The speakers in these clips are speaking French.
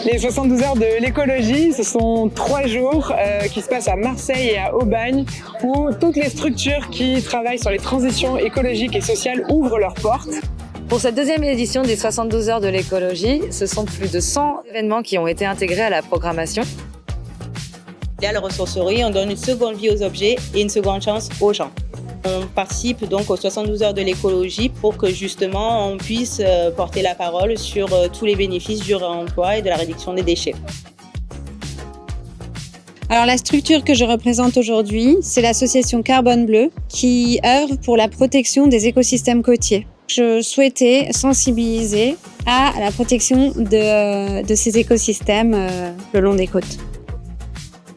Les 72 heures de l'écologie, ce sont 3 jours qui se passent à Marseille et à Aubagne où toutes les structures qui travaillent sur les transitions écologiques et sociales ouvrent leurs portes. Pour cette deuxième édition des 72 heures de l'écologie, ce sont plus de 100 événements qui ont été intégrés à la programmation. Et à la ressourcerie, on donne une seconde vie aux objets et une seconde chance aux gens. On participe donc aux 72 heures de l'écologie pour que justement on puisse porter la parole sur tous les bénéfices du réemploi et de la réduction des déchets. Alors la structure que je représente aujourd'hui, c'est l'association Carbone Bleu qui œuvre pour la protection des écosystèmes côtiers. Je souhaitais sensibiliser à la protection de ces écosystèmes le long des côtes.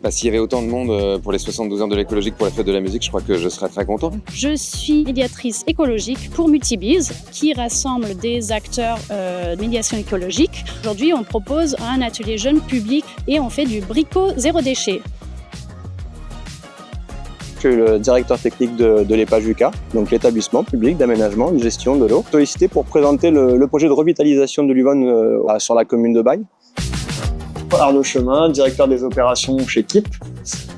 S'il y avait autant de monde pour les 72 heures de l'écologie que pour la fête de la musique, je crois que je serais très content. Je suis médiatrice écologique pour Multibiz, qui rassemble des acteurs de médiation écologique. Aujourd'hui, on propose un atelier jeune public et on fait du bricot zéro déchet. Je suis le directeur technique de l'EPA-JUCA, donc l'établissement public d'aménagement et de gestion de l'eau. Sollicité pour présenter le projet de revitalisation de l'Yonne sur la commune de Bagne. Arnaud Chemin, directeur des opérations chez KIP.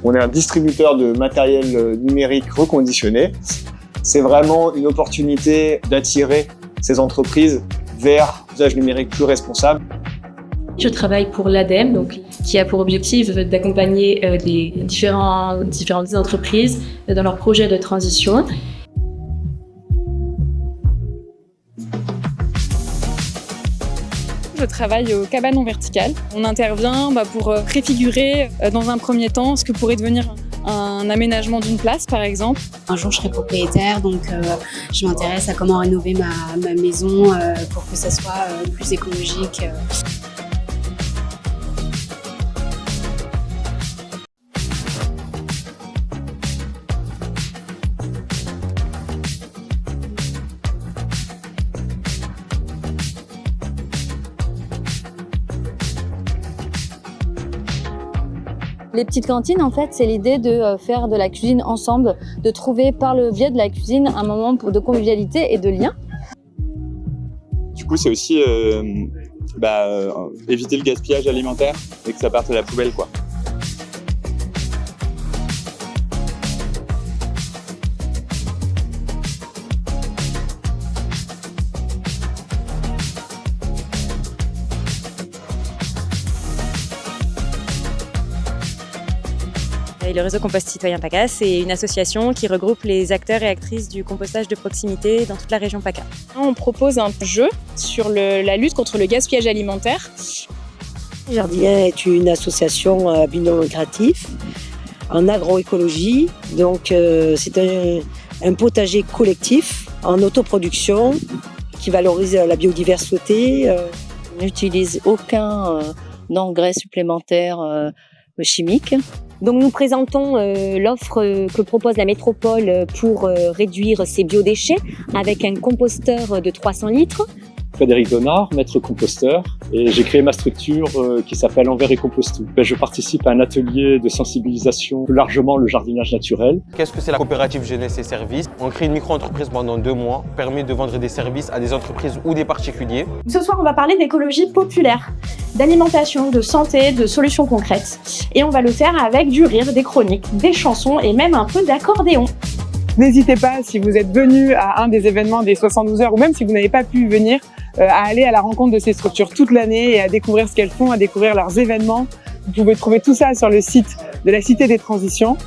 On est un distributeur de matériel numérique reconditionné. C'est vraiment une opportunité d'attirer ces entreprises vers un usage numérique plus responsable. Je travaille pour l'ADEME, donc, qui a pour objectif d'accompagner les différentes entreprises dans leurs projets de transition. Je travaille au Cabanon Vertical. On intervient pour préfigurer dans un premier temps ce que pourrait devenir un aménagement d'une place, par exemple. Un jour, je serai propriétaire, donc je m'intéresse à comment rénover ma maison pour que ça soit plus écologique. Les petites cantines, en fait, c'est l'idée de faire de la cuisine ensemble, de trouver par le biais de la cuisine un moment de convivialité et de lien. Du coup, c'est aussi éviter le gaspillage alimentaire et que ça parte à la poubelle, quoi. Et le réseau Compost Citoyen PACA, c'est une association qui regroupe les acteurs et actrices du compostage de proximité dans toute la région PACA. On propose un jeu sur la lutte contre le gaspillage alimentaire. Jardinien est une association à but non lucratif en agroécologie. Donc c'est un potager collectif en autoproduction qui valorise la biodiversité. On n'utilise aucun engrais supplémentaire chimique. Donc nous présentons l'offre que propose la métropole pour réduire ses biodéchets avec un composteur de 300 litres. Frédéric Donard, maître composteur, et j'ai créé ma structure qui s'appelle Envers et Compostou. Je participe à un atelier de sensibilisation plus largement le jardinage naturel. Qu'est-ce que c'est la coopérative jeunesse et services? On crée une micro-entreprise pendant 2 mois, permet de vendre des services à des entreprises ou des particuliers. Ce soir, on va parler d'écologie populaire, d'alimentation, de santé, de solutions concrètes. Et on va le faire avec du rire, des chroniques, des chansons et même un peu d'accordéon. N'hésitez pas, si vous êtes venu à un des événements des 72 heures ou même si vous n'avez pas pu venir, à aller à la rencontre de ces structures toute l'année et à découvrir ce qu'elles font, à découvrir leurs événements. Vous pouvez trouver tout ça sur le site de la Cité des Transitions.